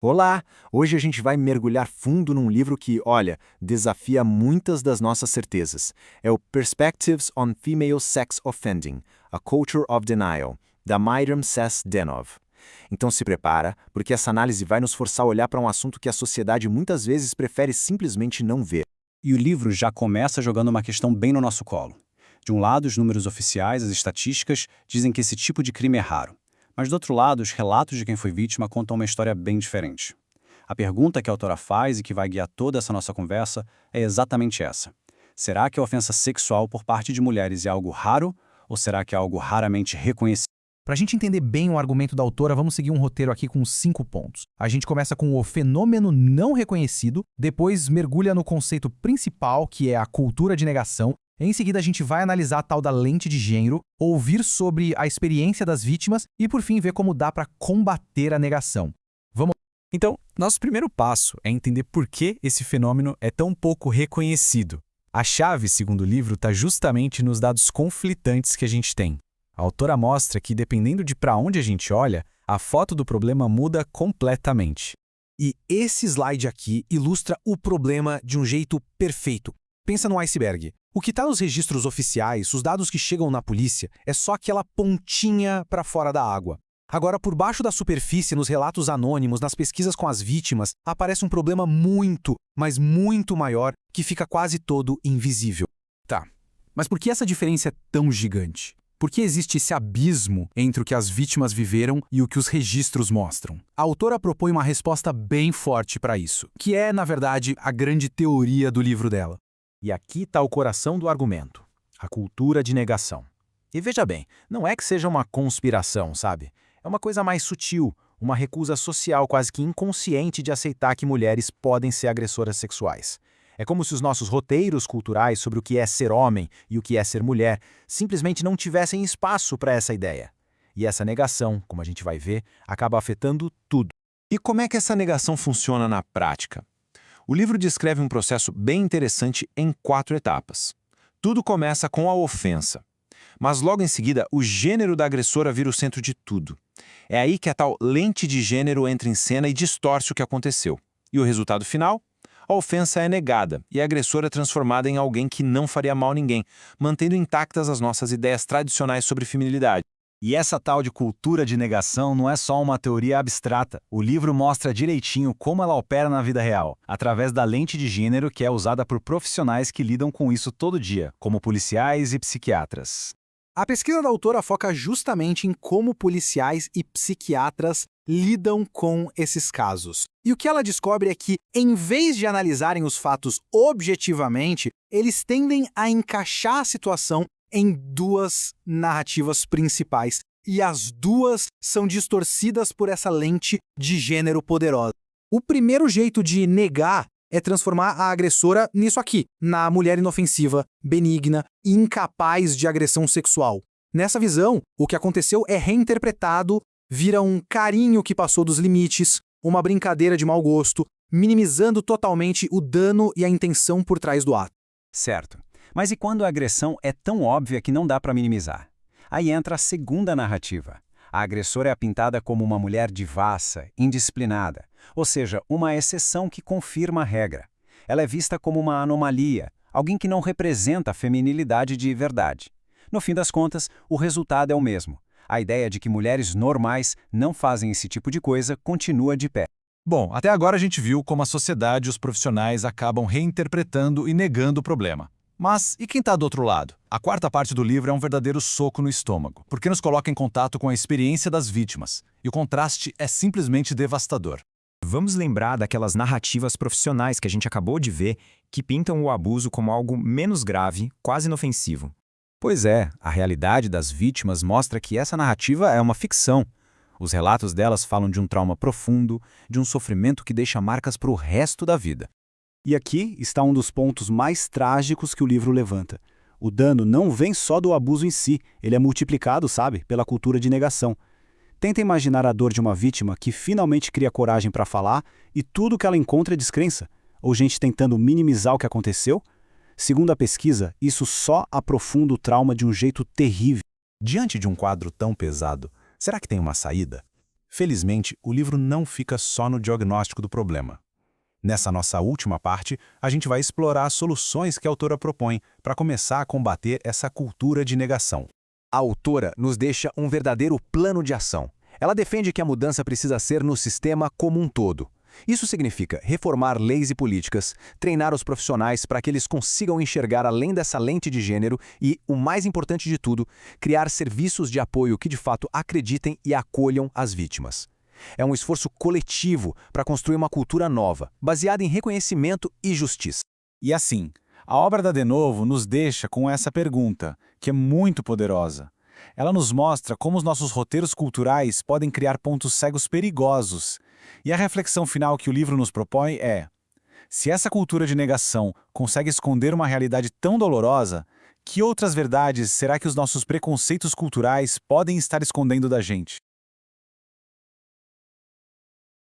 Olá! Hoje a gente vai mergulhar fundo num livro que, olha, desafia muitas das nossas certezas. É o Perspectives on Female Sex Offending, A Culture of Denial, da Mayram Sess-Denov. Então se prepara, porque essa análise vai nos forçar a olhar para um assunto que a sociedade muitas vezes prefere simplesmente não ver. E o livro já começa jogando uma questão bem no nosso colo. De um lado, os números oficiais, as estatísticas, dizem que esse tipo de crime é raro. Mas do outro lado, os relatos de quem foi vítima contam uma história bem diferente. A pergunta que a autora faz e que vai guiar toda essa nossa conversa é exatamente essa. Será que a ofensa sexual por parte de mulheres é algo raro ou será que é algo raramente reconhecido? Para a gente entender bem o argumento da autora, vamos seguir um roteiro aqui com 5 pontos. A gente começa com o fenômeno não reconhecido, depois mergulha no conceito principal, que é a cultura de negação. Em seguida, a gente vai analisar a tal da lente de gênero, ouvir sobre a experiência das vítimas e, por fim, ver como dá para combater a negação. Então, nosso primeiro passo é entender por que esse fenômeno é tão pouco reconhecido. A chave, segundo o livro, está justamente nos dados conflitantes que a gente tem. A autora mostra que, dependendo de para onde a gente olha, a foto do problema muda completamente. E esse slide aqui ilustra o problema de um jeito perfeito. Pensa no iceberg. O que está nos registros oficiais, os dados que chegam na polícia, é só aquela pontinha para fora da água. Agora, por baixo da superfície, nos relatos anônimos, nas pesquisas com as vítimas, aparece um problema muito, mas muito maior, que fica quase todo invisível. Tá, mas por que essa diferença é tão gigante? Por que existe esse abismo entre o que as vítimas viveram e o que os registros mostram? A autora propõe uma resposta bem forte para isso, que é, na verdade, a grande teoria do livro dela. E aqui está o coração do argumento: a cultura de negação. E veja bem, não é que seja uma conspiração, sabe? É uma coisa mais sutil, uma recusa social quase que inconsciente de aceitar que mulheres podem ser agressoras sexuais. É como se os nossos roteiros culturais sobre o que é ser homem e o que é ser mulher simplesmente não tivessem espaço para essa ideia. E essa negação, como a gente vai ver, acaba afetando tudo. E como é que essa negação funciona na prática? O livro descreve um processo bem interessante em 4 etapas. Tudo começa com a ofensa. Mas logo em seguida, o gênero da agressora vira o centro de tudo. É aí que a tal lente de gênero entra em cena e distorce o que aconteceu. E o resultado final? A ofensa é negada e a agressora é transformada em alguém que não faria mal a ninguém, mantendo intactas as nossas ideias tradicionais sobre feminilidade. E essa tal de cultura de negação não é só uma teoria abstrata. O livro mostra direitinho como ela opera na vida real, através da lente de gênero que é usada por profissionais que lidam com isso todo dia, como policiais e psiquiatras. A pesquisa da autora foca justamente em como policiais e psiquiatras lidam com esses casos. E o que ela descobre é que, em vez de analisarem os fatos objetivamente, eles tendem a encaixar a situação em 2 narrativas principais. E as 2 são distorcidas por essa lente de gênero poderosa. O primeiro jeito de negar é transformar a agressora nisso aqui, na mulher inofensiva, benigna e incapaz de agressão sexual. Nessa visão, o que aconteceu é reinterpretado, vira um carinho que passou dos limites, uma brincadeira de mau gosto, minimizando totalmente o dano e a intenção por trás do ato. Certo. Mas e quando a agressão é tão óbvia que não dá para minimizar? Aí entra a segunda narrativa. A agressora é pintada como uma mulher devassa, indisciplinada, ou seja, uma exceção que confirma a regra. Ela é vista como uma anomalia, alguém que não representa a feminilidade de verdade. No fim das contas, o resultado é o mesmo. A ideia de que mulheres normais não fazem esse tipo de coisa continua de pé. Bom, até agora a gente viu como a sociedade e os profissionais acabam reinterpretando e negando o problema. Mas e quem está do outro lado? A 4ª parte do livro é um verdadeiro soco no estômago, porque nos coloca em contato com a experiência das vítimas, e o contraste é simplesmente devastador. Vamos lembrar daquelas narrativas profissionais que a gente acabou de ver, que pintam o abuso como algo menos grave, quase inofensivo. Pois é, a realidade das vítimas mostra que essa narrativa é uma ficção. Os relatos delas falam de um trauma profundo, de um sofrimento que deixa marcas para o resto da vida. E aqui está um dos pontos mais trágicos que o livro levanta. O dano não vem só do abuso em si, ele é multiplicado, sabe, pela cultura de negação. Tenta imaginar a dor de uma vítima que finalmente cria coragem para falar e tudo que ela encontra é descrença, ou gente tentando minimizar o que aconteceu. Segundo a pesquisa, isso só aprofunda o trauma de um jeito terrível. Diante de um quadro tão pesado, será que tem uma saída? Felizmente, o livro não fica só no diagnóstico do problema. Nessa nossa última parte, a gente vai explorar as soluções que a autora propõe para começar a combater essa cultura de negação. A autora nos deixa um verdadeiro plano de ação. Ela defende que a mudança precisa ser no sistema como um todo. Isso significa reformar leis e políticas, treinar os profissionais para que eles consigam enxergar além dessa lente de gênero e, o mais importante de tudo, criar serviços de apoio que de fato acreditem e acolham as vítimas. É um esforço coletivo para construir uma cultura nova, baseada em reconhecimento e justiça. E assim, a obra da De Novo nos deixa com essa pergunta, que é muito poderosa. Ela nos mostra como os nossos roteiros culturais podem criar pontos cegos perigosos. E a reflexão final que o livro nos propõe é: se essa cultura de negação consegue esconder uma realidade tão dolorosa, que outras verdades será que os nossos preconceitos culturais podem estar escondendo da gente?